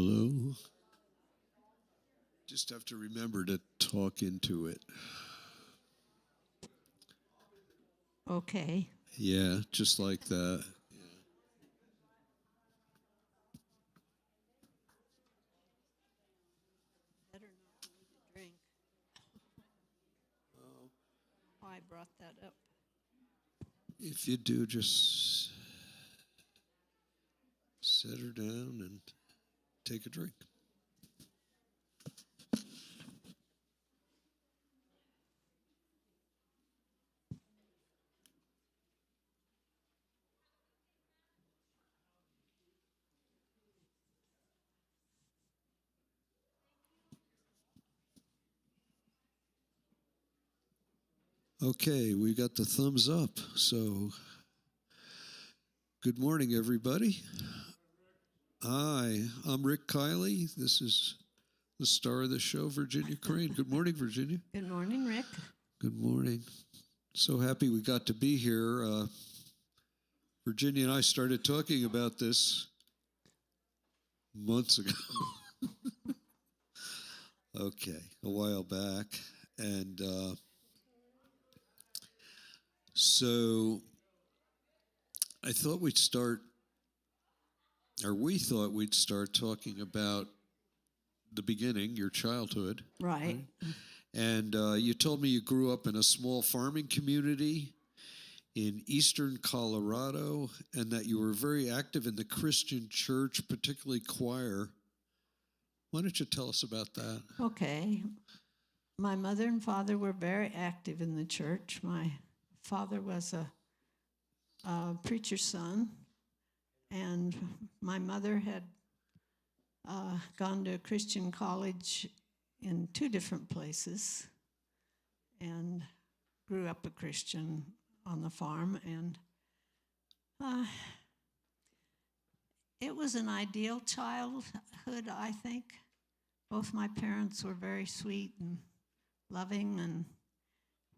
Hello. Just have to remember to talk into it. Okay. Yeah, just like that. Better not need a drink. Oh, I brought that up. If you do, just set her down and take a drink. Okay, we got the thumbs up. So, good morning, everybody. Hi, I'm Rick Kiley. This is the star of the show, Virginia Crane. Good morning, Virginia. Good morning, Rick. Good morning. So happy we got to be here. Virginia and I started talking about this months ago. Okay, a while back. And so I thought we'd start, or we thought we'd start talking about the beginning, your childhood. Right. And you told me you grew up in a small farming community in eastern Colorado and that you were very active in the Christian church, particularly choir. Why don't you tell us about that? Okay. My mother and father were very active in the church. My father was a preacher's son, and my mother had gone to a Christian college in 2 different places and grew up a Christian on the farm. And it was an ideal childhood, I think. Both my parents were very sweet and loving, and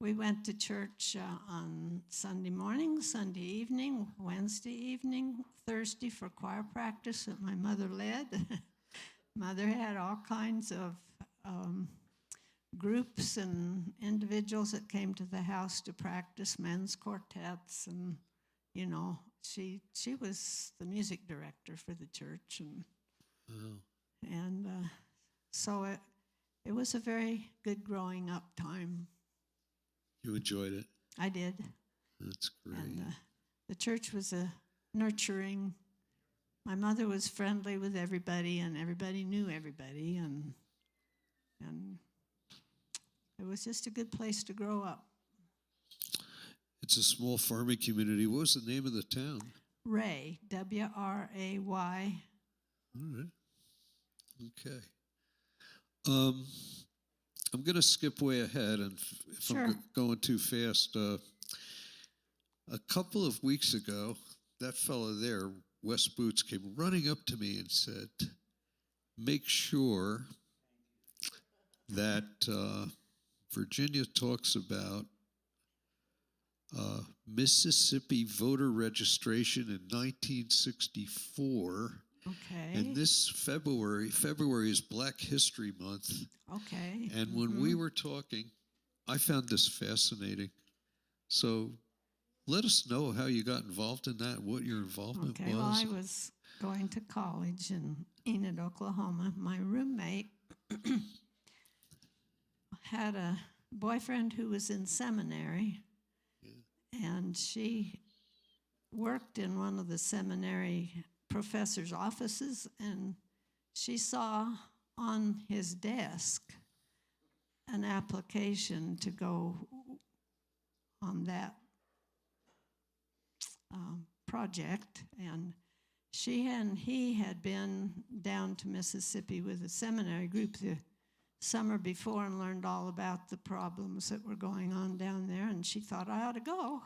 we went to church on Sunday morning, Sunday evening, Wednesday evening, Thursday for choir practice that my mother led. Mother had all kinds of groups and individuals that came to the house to practice, men's quartets, and you know, she was the music director for the church, and so it was a very good growing up time. You enjoyed it? I did. That's great. And the church was a nurturing. My mother was friendly with everybody, and everybody knew everybody, and it was just a good place to grow up. It's a small farming community. What was the name of the town? Ray, W-R-A-Y. All right. Okay. I'm going to skip way ahead, and if Sure. I'm going too fast, a couple of weeks ago, that fellow there, Wes Boots, came running up to me and said, make sure that Virginia talks about Mississippi voter registration in 1964. Okay. And this February is Black History Month. Okay. And when we were talking, I found this fascinating. So let us know how you got involved in that, what your involvement was. Well, I was going to college in Enid, Oklahoma. My roommate had a boyfriend who was in seminary, and she worked in one of the seminary professor's offices, and she saw on his desk an application to go on that project, and she and he had been down to Mississippi with a seminary group the summer before and learned all about the problems that were going on down there, and she thought I ought to go.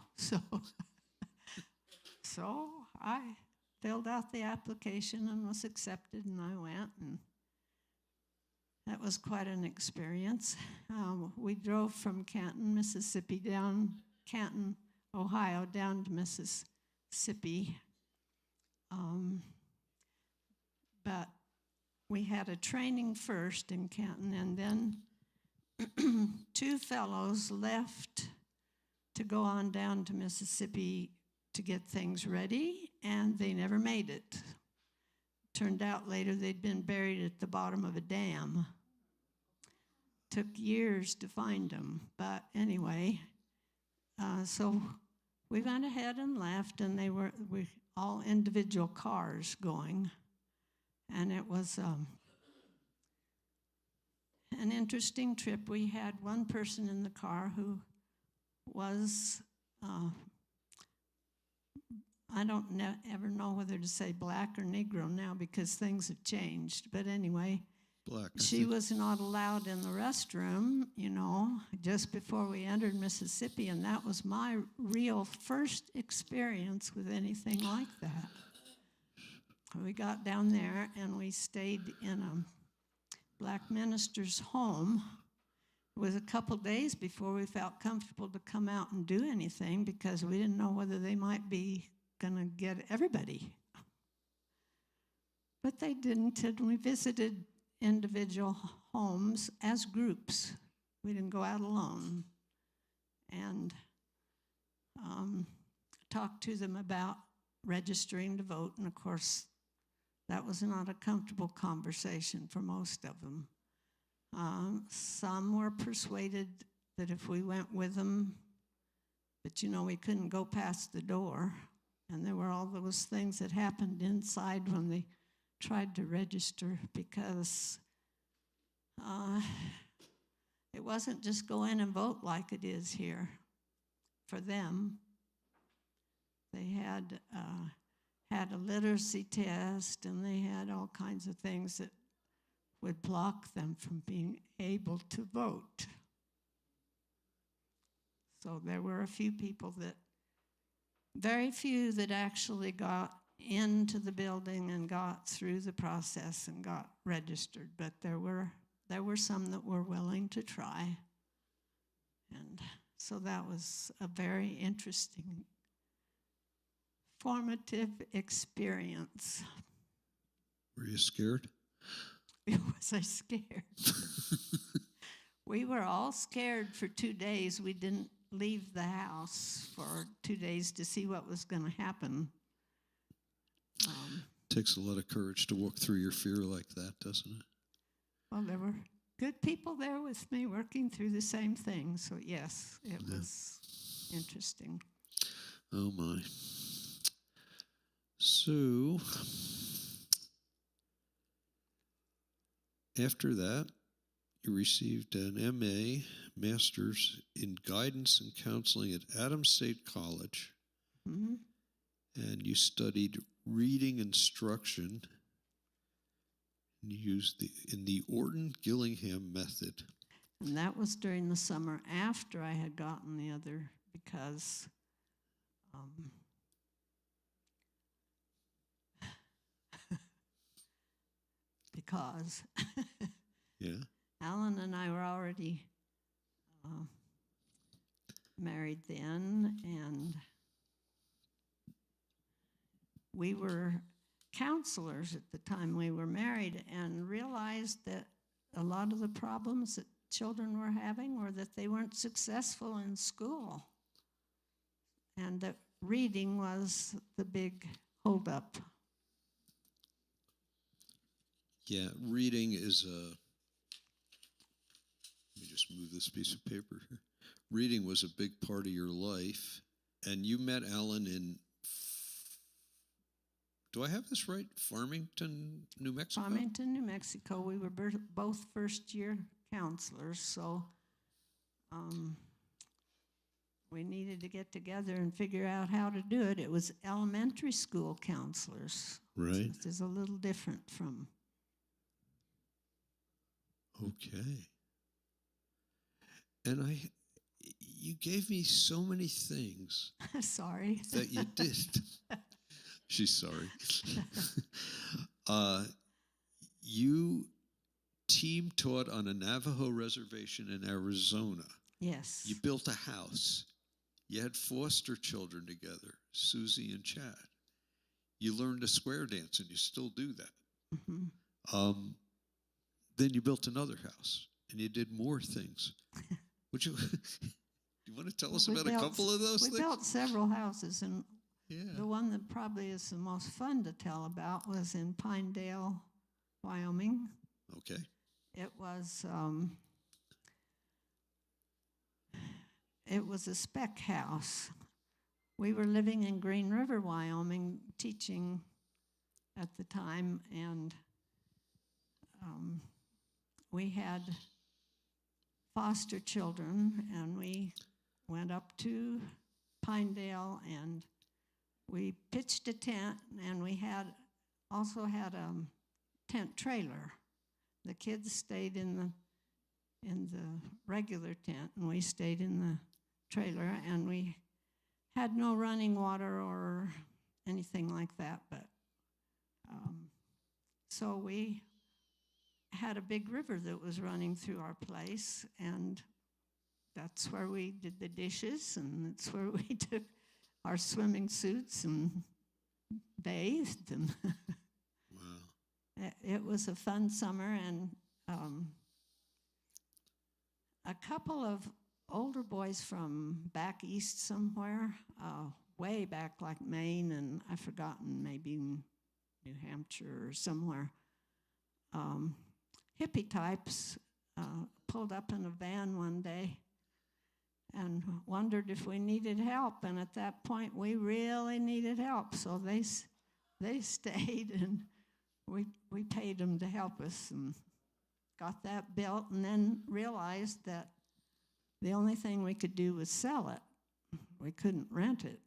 So I filled out the application and was accepted, and I went, and that was quite an experience. We drove from Canton, Mississippi, Canton, Ohio, down to Mississippi. But we had a training first in Canton, and then two fellows left to go on down to Mississippi to get things ready, and they never made it. Turned out later they'd been buried at the bottom of a dam. Took years to find them, but anyway, so we went ahead and left, and we all individual cars going, and it was an interesting trip. We had one person in the car who was, I don't ever know whether to say black or Negro now because things have changed. But anyway, Black. she was not allowed in the restroom, just before we entered Mississippi. And that was my real first experience with anything like that. We got down there and we stayed in a black minister's home. It was a couple days before we felt comfortable to come out and do anything because we didn't know whether they might be going to get everybody. But they didn't, and we visited individual homes as groups. We didn't go out alone. And talked to them about registering to vote, and of course, that was not a comfortable conversation for most of them. Some were persuaded that if we went with them, but we couldn't go past the door. And there were all those things that happened inside when they tried to register because it wasn't just go in and vote like it is here. For them, they had a literacy test, and they had all kinds of things that would block them from being able to vote. So there were a few people very few that actually got into the building and got through the process and got registered, but there were some that were willing to try. And so that was a very interesting, formative experience. Were you scared? Was I scared? We were all scared for 2 days. We didn't leave the house for 2 days to see what was going to happen. Takes a lot of courage to walk through your fear like that, doesn't it? Well, there were good people there with me working through the same thing. So, yes, it was interesting. Oh, my. So, after that, you received an MA, Master's in Guidance and Counseling at Adams State College. Mm-hmm. And you studied reading instruction. And you used in the Orton-Gillingham method. And that was during the summer after I had gotten the other because Yeah. Alan and I were already married then, and we were counselors at the time we were married and realized that a lot of the problems that children were having were that they weren't successful in school, and that reading was the big holdup. Yeah, reading is let me just move this piece of paper here. Reading was a big part of your life, and you met Alan in, do I have this right? Farmington, New Mexico? Farmington, New Mexico. We were both first-year counselors, so we needed to get together and figure out how to do it. It was elementary school counselors. Right. Which is a little different from... Okay. And you gave me so many things. Sorry. That you did. She's sorry. You team taught on a Navajo reservation in Arizona. Yes. You built a house. You had foster children together, Susie and Chad. You learned a square dance, and you still do that. Mm-hmm. Then you built another house, and you did more things. Would you? You want to tell us about a couple of those things? We built several houses, and Yeah. the one that probably is the most fun to tell about was in Pinedale, Wyoming. Okay. It was a spec house. We were living in Green River, Wyoming, teaching at the time, and we had foster children, and we went up to Pinedale, and we pitched a tent, and we also had a tent trailer. The kids stayed in the regular tent, and we stayed in the trailer, and we had no running water or anything like that, but so we had a big river that was running through our place, and that's where we did the dishes, and that's where we took our swimming suits and bathed, and Wow. it was a fun summer, and a couple of older boys from back east somewhere, way back like Maine, and I've forgotten, maybe New Hampshire or somewhere, hippie types pulled up in a van one day and wondered if we needed help, and at that point we really needed help, so they stayed, and we paid them to help us and got that built, and then realized that the only thing we could do was sell it. We couldn't rent it.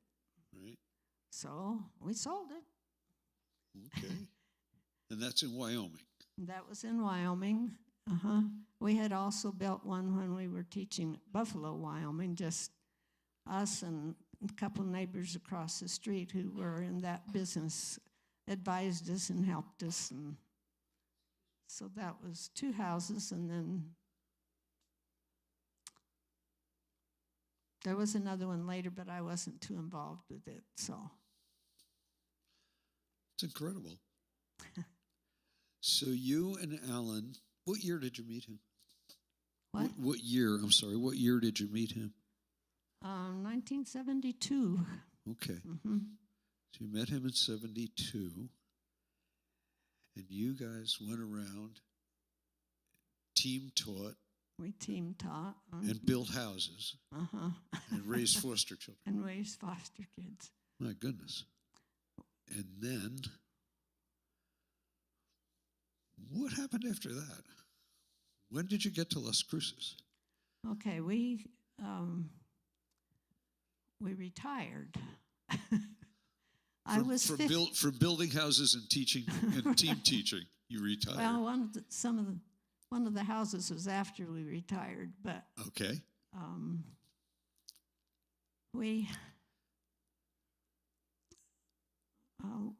Right. So we sold it. Okay. And that's in Wyoming. That was in Wyoming. We had also built one when we were teaching at Buffalo, Wyoming, just us and a couple neighbors across the street who were in that business advised us and helped us. And so that was 2 houses, and then there was another one later, but I wasn't too involved with it, so. It's incredible. So you and Alan, what year did you meet him? What? What year did you meet him? 1972. Okay. Mm-hmm. So you met him in 72, and you guys went around, team taught, We team taught. and built houses, and raised foster children. And raised foster kids. My goodness. And then, what happened after that? When did you get to Las Cruces? Okay, we retired. From building houses and teaching and team teaching. You retired. Well, one of the houses was after we retired, but okay. We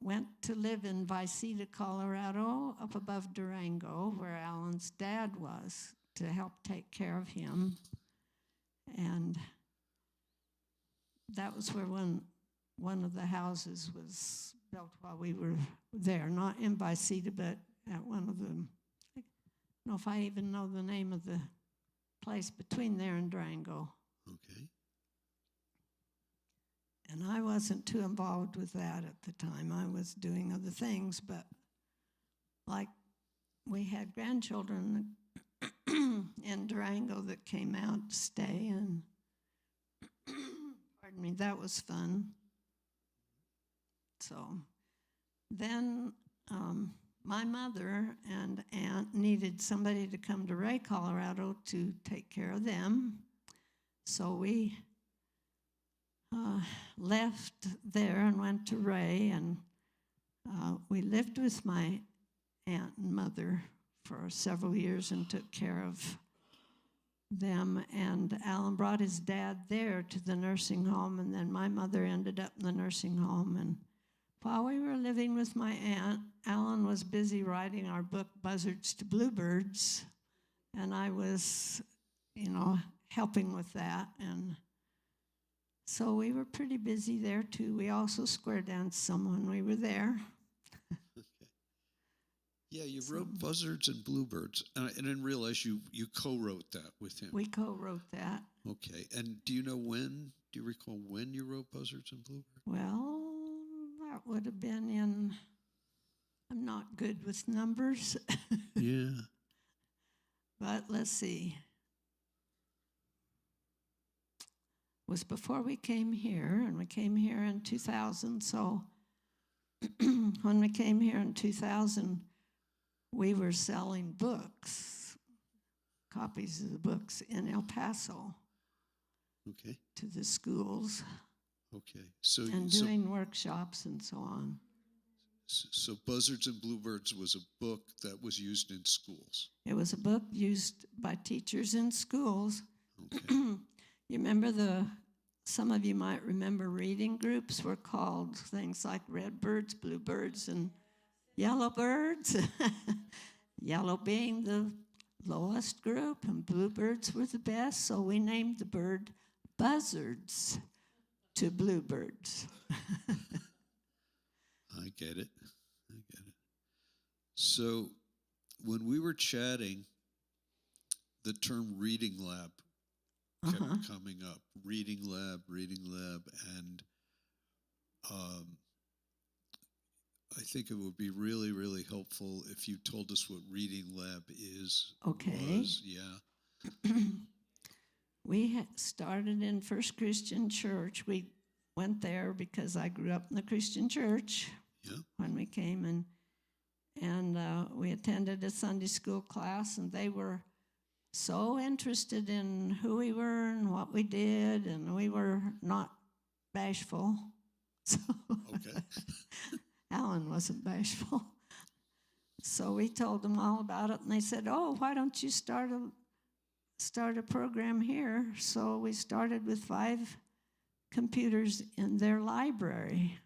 went to live in Vicita, Colorado, up above Durango, where Alan's dad was, to help take care of him. And that was where one of the houses was built while we were there, not in Vicita, but at one of them. I don't know if I even know the name of the place between there and Durango. Okay. And I wasn't too involved with that at the time. I was doing other things, but like we had grandchildren in Durango that came out to stay, and pardon me, that was fun. So then my mother and aunt needed somebody to come to Ray, Colorado to take care of them. So we left there and went to Ray, and we lived with my aunt and mother for several years and took care of them. And Alan brought his dad there to the nursing home, and then my mother ended up in the nursing home. And while we were living with my aunt, Alan was busy writing our book, Buzzards to Bluebirds, and I was, helping with that. And so we were pretty busy there, too. We also square danced some when we were there. Yeah, you wrote Buzzards and Bluebirds, and I didn't realize you co-wrote that with him. We co-wrote that. Okay, and do you know when? Do you recall when you wrote Buzzards and Bluebirds? Well, that would have been in, I'm not good with numbers, Yeah. but let's see. It was before we came here, and we came here in 2000, so when we came here in 2000, we were selling books, copies of the books in El Paso Okay. to the schools Okay. So and doing workshops and so on. So Buzzards and Bluebirds was a book that was used in schools. It was a book used by teachers in schools. Okay. You remember some of you might remember reading groups were called things like Redbirds, Bluebirds, and Yellowbirds. Yellow being the lowest group, and Bluebirds were the best, so we named the bird Buzzards to Bluebirds. I get it. So when we were chatting, the term reading lab kept coming up. Reading lab, and I think it would be really, really helpful if you told us what reading lab is. Okay. Yeah. We started in First Christian Church. We went there because I grew up in the Christian church. Yeah. When we came, and we attended a Sunday school class, and they were so interested in who we were and what we did, and we were not bashful. So Okay. Alan wasn't bashful. So we told them all about it, and they said, "Oh, why don't you start a program here?" So we started with 5 computers in their library.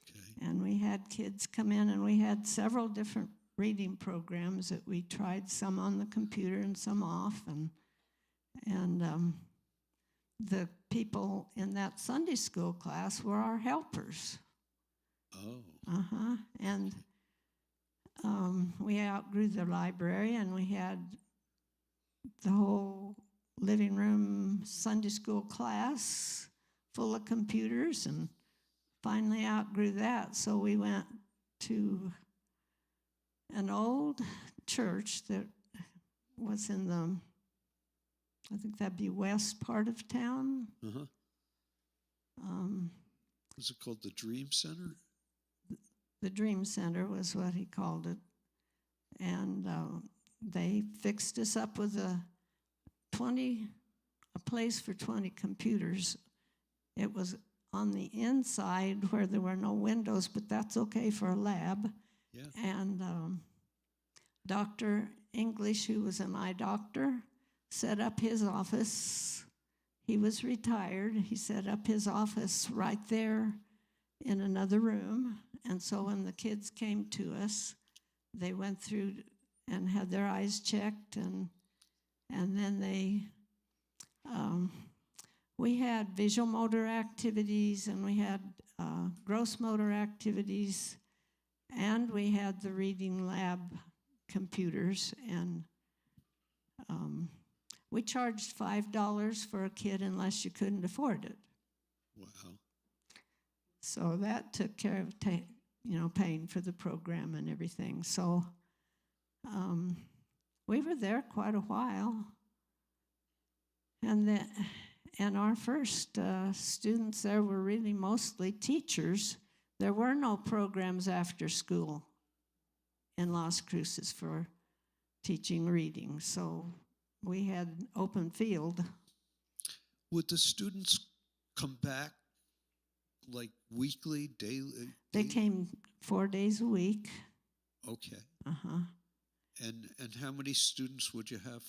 Okay. And we had kids come in, and we had several different reading programs that we tried, some on the computer and some off. And the people in that Sunday school class were our helpers. Oh. And we outgrew the library, and we had the whole living room Sunday school class full of computers, and finally outgrew that. So we went to an old church that was in the, I think that'd be west part of town. Uh-huh. Was it called the Dream Center? The Dream Center was what he called it. And they fixed us up with a place for 20 computers. It was on the inside where there were no windows, but that's okay for a lab. Yeah. And Dr. English, who was an eye doctor, set up his office. He was retired. He set up his office right there in another room. And so when the kids came to us, they went through and had their eyes checked, and then we had visual motor activities, and we had gross motor activities, and we had the reading lab computers, and we charged $5 for a kid unless you couldn't afford it. Wow. So that took care of paying for the program and everything. So we were there quite a while, and our first students there were really mostly teachers. There were no programs after school in Las Cruces for teaching reading, so we had open field. Would the students come back like weekly, daily? They came 4 days a week. Okay. Uh-huh. And how many students would you have?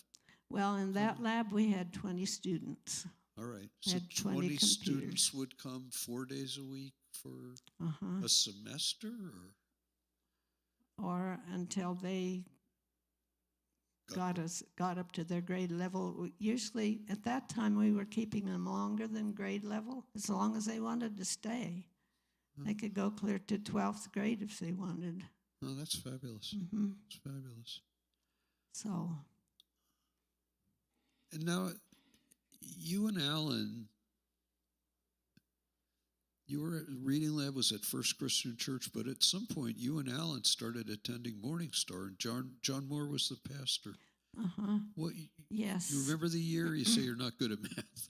Well, in that lab, we had 20 students. All right. We So had 20 computers. students would come 4 days a week for a semester? Or until they got up to their grade level. Usually, at that time, we were keeping them longer than grade level, as long as they wanted to stay. They could go clear to 12th grade if they wanted. Oh, that's fabulous. Hmm. That's fabulous. So, And now, you and Alan, you were at Reading Lab was at First Christian Church, but at some point you and Alan started attending Morning Star, and John Moore was the pastor. uh-huh. What Yes. you remember the year? You say you're not good at math.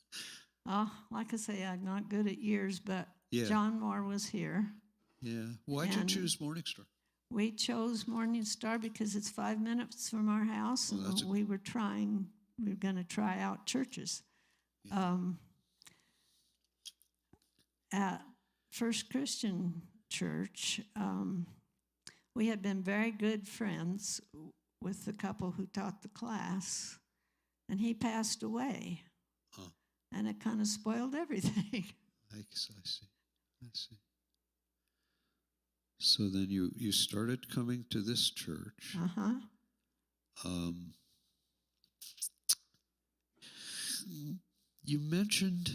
Like I say, I'm not good at years, but Yeah. John Moore was here. Yeah. Why'd you And choose Morning Star? We chose Morning Star because it's 5 minutes from our house, Oh, that's and we were going to try out churches. Yeah. At First Christian Church, we had been very good friends with the couple who taught the class, and he passed away. Huh. And it kind of spoiled everything. I see. I see. So then you started coming to this church. Uh-huh. You mentioned,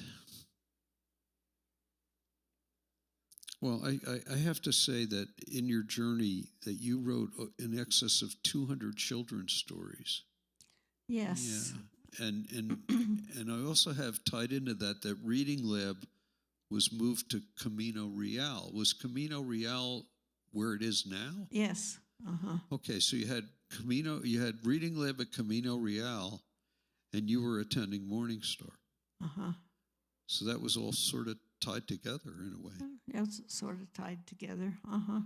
well, I have to say that in your journey that you wrote in excess of 200 children's stories. Yes. Yeah. And I also have tied into that Reading Lab was moved to Camino Real. Was Camino Real where it is now? Yes. Uh-huh. Okay, so you had Reading Lab at Camino Real, and you were attending Morning Star. Uh-huh. So that was all sort of tied together in a way. Yeah, it's sort of tied together. Uh-huh.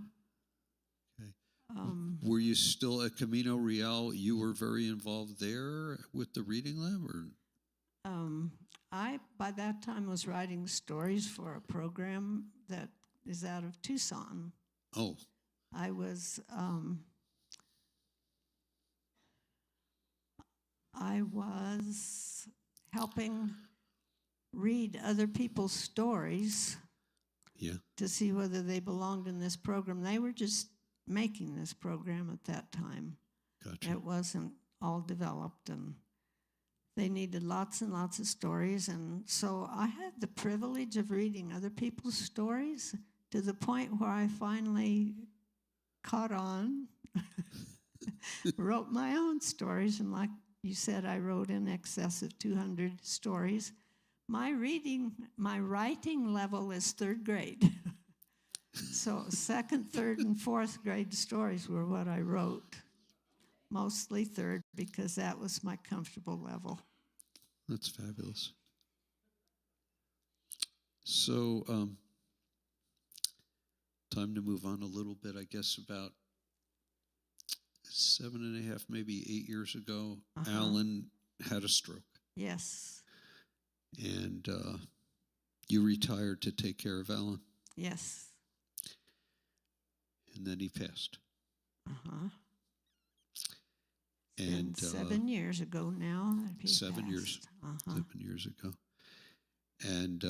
Okay. Um, Were you still at Camino Real? You were very involved there with the Reading Lab, or? I, by that time, was writing stories for a program that is out of Tucson. Oh, I was helping read other people's stories yeah, to see whether they belonged in this program. They were just making this program at that time. gotcha. It wasn't all developed, and they needed lots and lots of stories. And so I had the privilege of reading other people's stories to the point where I finally caught on, wrote my own stories. And like you said, I wrote in excess of 200 stories. My writing level is third grade. So second, third, and fourth grade stories were what I wrote. Mostly third, because that was my comfortable level. That's fabulous. So, time to move on a little bit. I guess about 7.5, maybe 8 years ago, Alan had a stroke. Yes. And you retired to take care of Alan. Yes. And then he passed. Uh-huh. And 7 years ago now that he 7 years. passed. Uh-huh. 7 years ago. And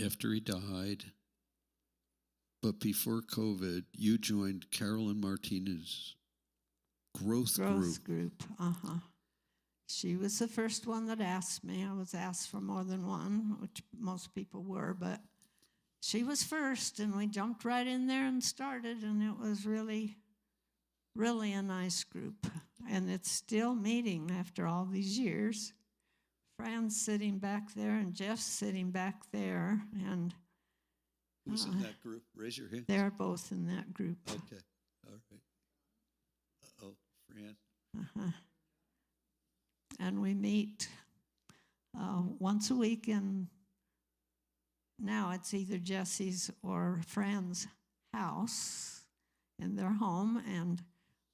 after he died, but before COVID, you joined Carolyn Martinez's growth group. Uh-huh. She was the first one that asked me. I was asked for more than one, which most people were, but she was first, and we jumped right in there and started, and it was really, really a nice group. And it's still meeting after all these years. Fran's sitting back there, and Jeff's sitting back there, and Who's in that group? Raise your hand. they're both in that group. Okay. All right. Uh-oh, Fran. Uh-huh. And we meet once a week, and now it's either Jesse's or Fran's house in their home, and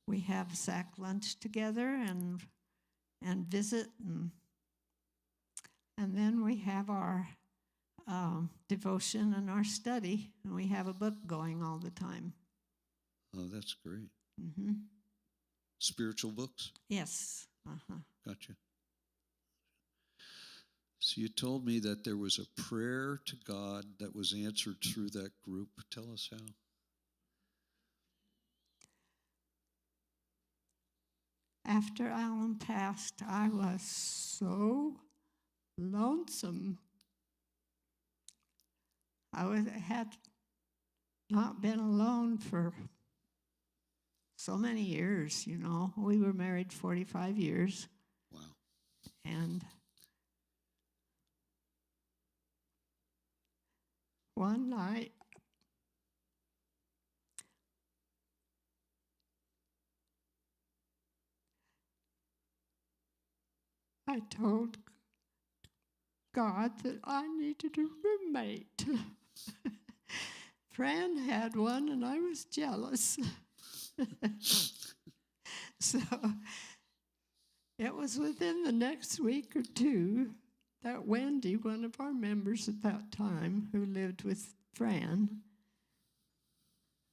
we have sack lunch together and visit, and then we have our devotion and our study, and we have a book going all the time. Oh, that's great. Mm-hmm. Spiritual books? Yes. Uh-huh. Gotcha. So you told me that there was a prayer to God that was answered through that group. Tell us how. After Alan passed, I was so lonesome. I had not been alone for so many years, you know. We were married 45 years. Wow. And one night, I told God that I needed a roommate. Fran had one, and I was jealous. So it was within the next week or two that Wendy, one of our members at that time who lived with Fran,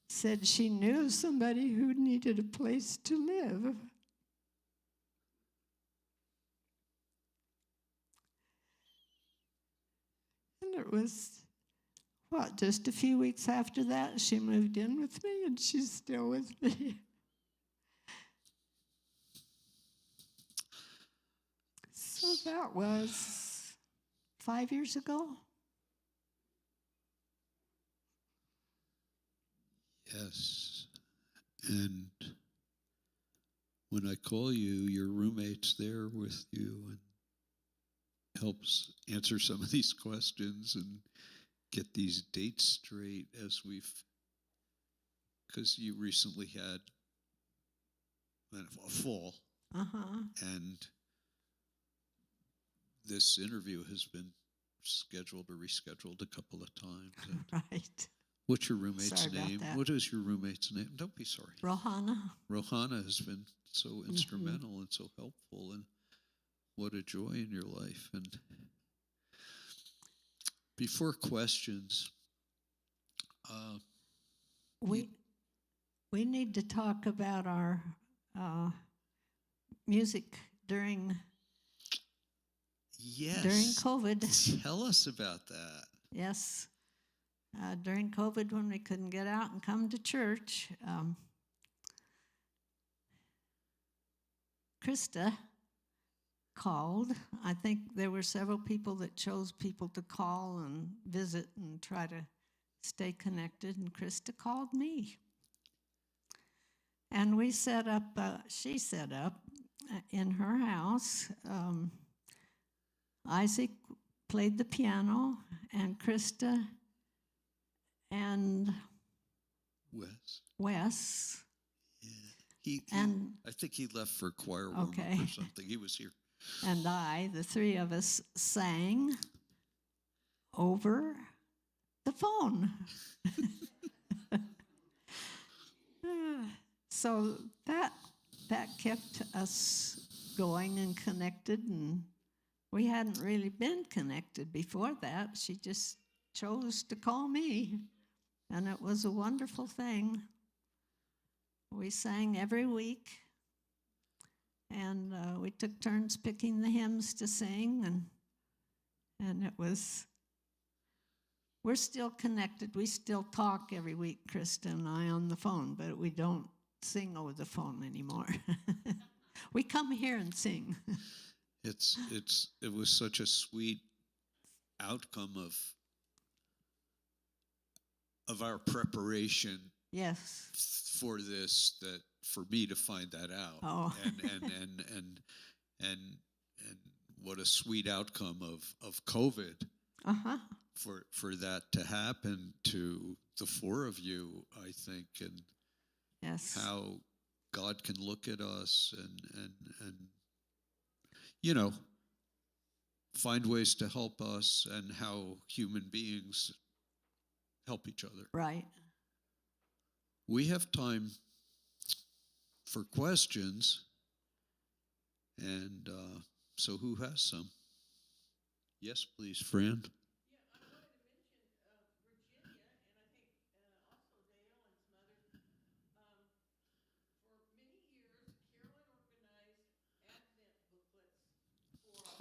said she knew somebody who needed a place to live. And it was, just a few weeks after that, she moved in with me, and she's still with me. So that was 5 years ago. Yes. And when I call you, your roommate's there with you and helps answer some of these questions and get these dates straight because you recently had a fall. Uh-huh. And this interview has been scheduled or rescheduled a couple of times. Right. What's your roommate's Sorry about name? that. What is your roommate's name? Don't be sorry. Rohana. Rohana has been so instrumental and so helpful, and what a joy in your life. And before questions, We need to talk about our music during yes, COVID. tell us about that. Yes. During COVID, when we couldn't get out and come to church, Krista called. I think there were several people that chose people to call and visit and try to stay connected, and Krista called me. And we set up, she set up in her house. Isaac played the piano, and Krista and Wes. Yeah. I think he left for choir room or something. He was here. And the three of us, sang over the phone. So that kept us going and connected, and we hadn't really been connected before that. She just chose to call me, and it was a wonderful thing. We sang every week, and we took turns picking the hymns to sing, and it was, we're still connected. We still talk every week, Krista and I, on the phone, but we don't sing over the phone anymore. We come here and sing. It was such a sweet outcome of our preparation. Yes. For this, that for me to find that out. Oh. and what a sweet outcome of COVID. Uh-huh. For that to happen to the four of you, I think, and yes, how God can look at us and find ways to help us, and how human beings help each other. Right. We have time for questions, and so who has some? Yes, please, Fran.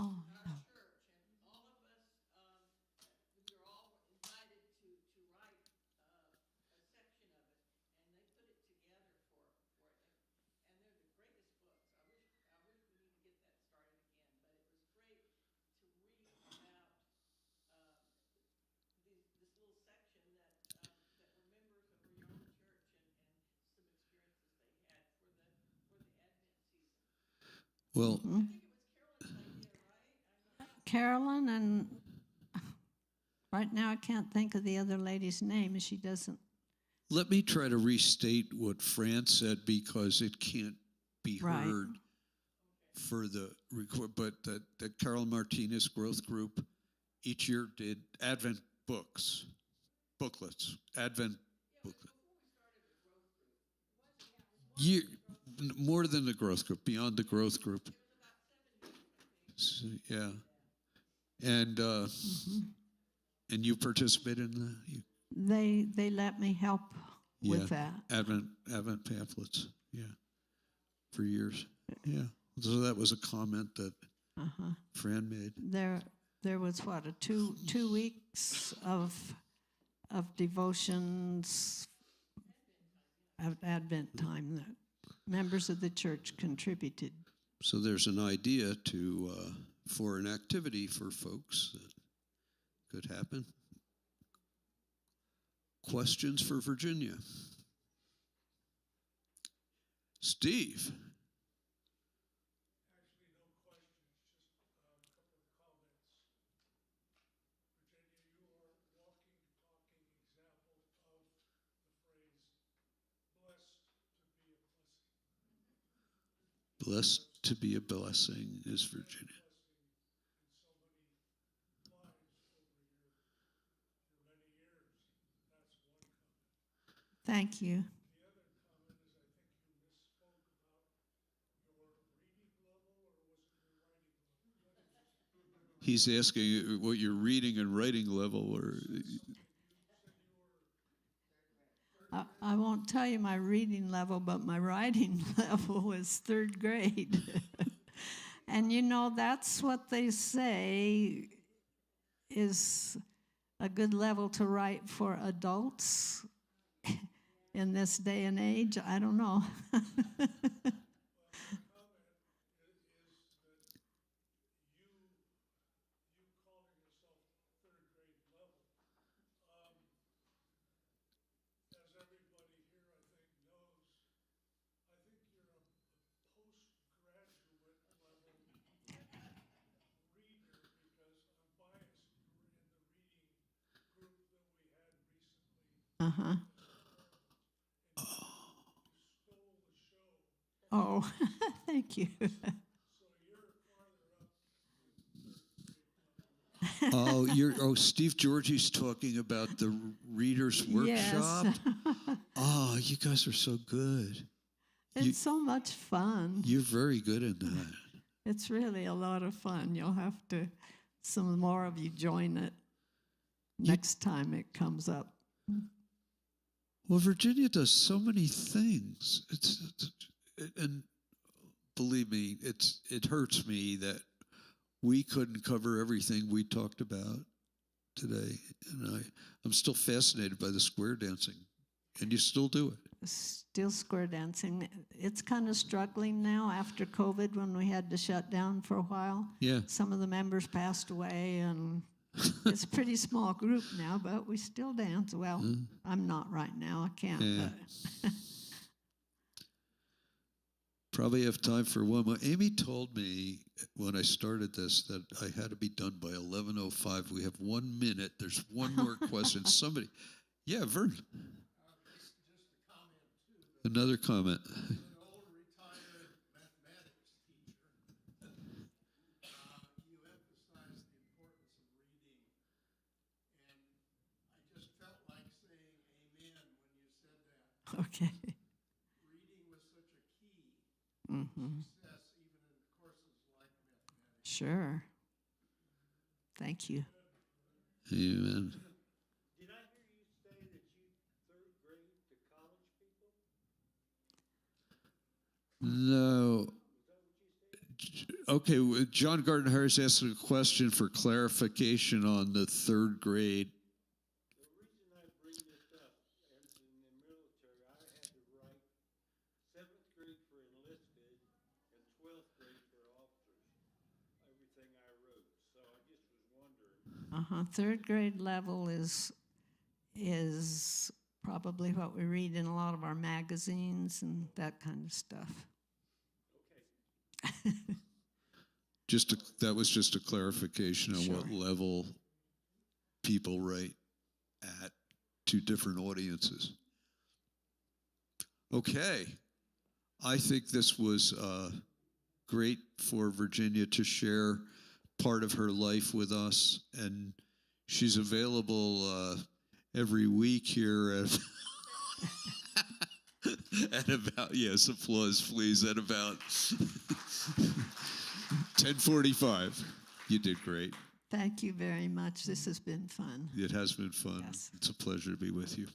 Oh, no. Well, Carolyn, and right now I can't think of the other lady's name. She doesn't. let me try to restate what Fran said because it can't be Right. heard for the record. But the Carol Martinez Growth Group each year did Advent booklets, Advent booklets. Year, more than the growth group, beyond the growth group. So, yeah, and and you participate in They let me help with that. Advent pamphlets. Yeah, for years. Yeah, so that was a comment that Fran made. There was what, a two weeks of devotions of Advent time that members of the church contributed. So there's an idea to for an activity for folks that could happen. Questions for Virginia? Steve? Actually, no questions, just a couple of comments. Virginia, you are a walking, talking example of the phrase, blessed to be a blessing. Blessed to be a blessing is Virginia. Thank you. The other comment is I think you misspoke about your reading level, or was it your writing level? He's asking you what your reading and writing level were. I won't tell you my reading level, but my writing level was third grade. And you know, that's what they say is a good level to write for adults in this day and age. I don't know. Uh-huh. Oh, thank you. Steve Georgie's talking about the Reader's Workshop. Yes. Oh, you guys are so good. It's so much fun. You're very good at that. It's really a lot of fun. You'll have to, some more of you join it next time it comes up. Well, Virginia does so many things. And believe me, it hurts me that we couldn't cover everything we talked about today. And I'm still fascinated by the square dancing, and you still do it. Still square dancing. It's kind of struggling now after COVID when we had to shut down for a while. Yeah. Some of the members passed away, and it's a pretty small group now, but we still dance. Well, I'm not right now. I can't. Yeah. But Probably have time for one more. Amy told me when I started this that I had to be done by 11:05. We have 1 minute. There's one more question. Somebody. Yeah, Vern. Just a comment, too. Another comment. An old retired mathematics teacher, you emphasized the importance of reading, and I just felt like saying amen when you said that. okay. Reading was such a key Mm-hmm. to success, even in courses like mathematics. Sure. Thank you. Amen. Did I hear you say that you third grade to college people? No. Okay, John Gardner Harris asked a question for clarification on the third grade. The reason I bring this up, in the military, I had to write 7th grade for enlisted and 12th grade for officers, everything I wrote. So I just was wondering. Third grade level is probably what we read in a lot of our magazines and that kind of stuff. Okay. That was just a clarification on what Sure. level people write at to different audiences. Okay. I think this was great for Virginia to share part of her life with us, and she's available every week here at, at about, yes, applause please, at about 10:45. You did great. Thank you very much. This has been fun. It has been fun. Yes. It's a pleasure to be with you.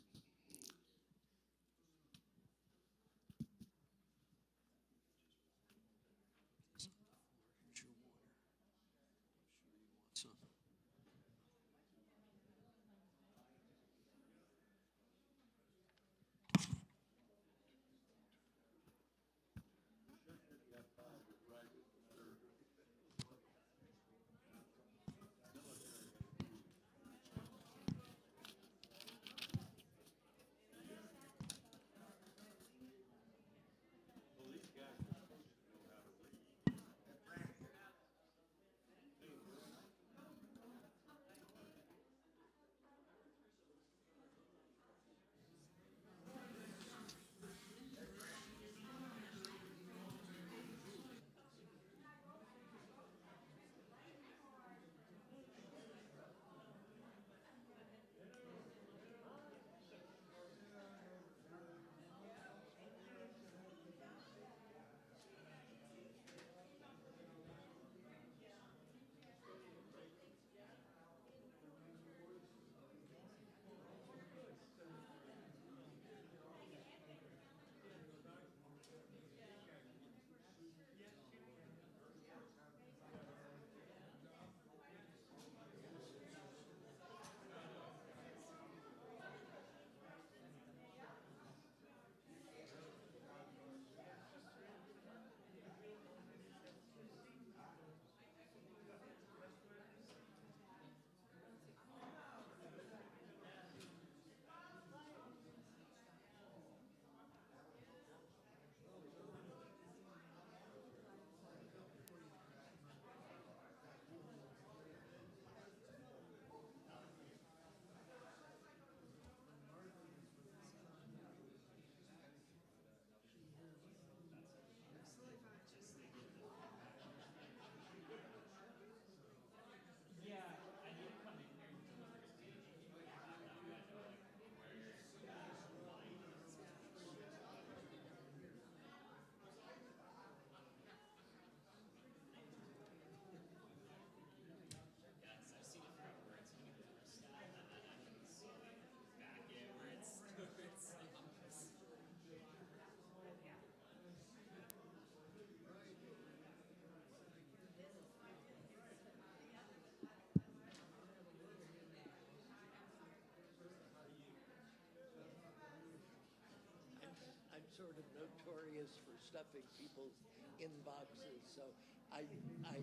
I'm sort of notorious for stuffing people's inboxes, so I I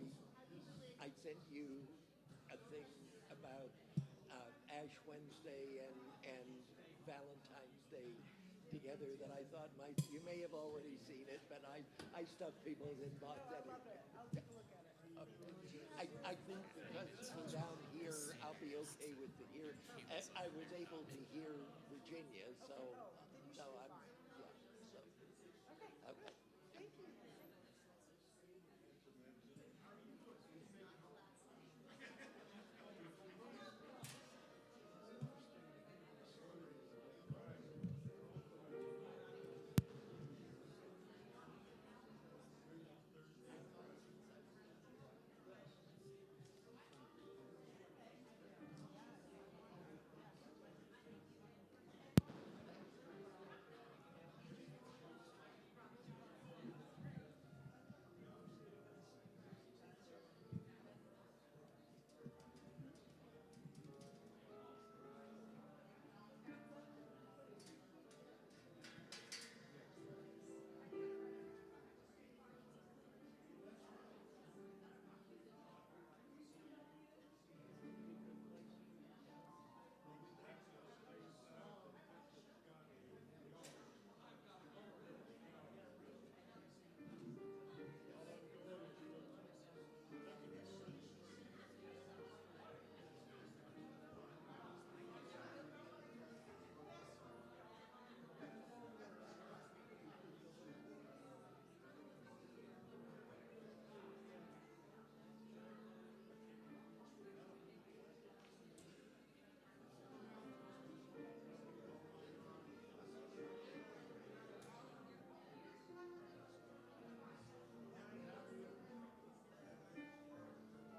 I sent you a thing about Ash Wednesday and Valentine's Day together that I thought might, you may have already seen it, but I stuff people's inbox anyway. I think because from down here, I'll be okay with the ear. I was able to hear Virginia, so I'm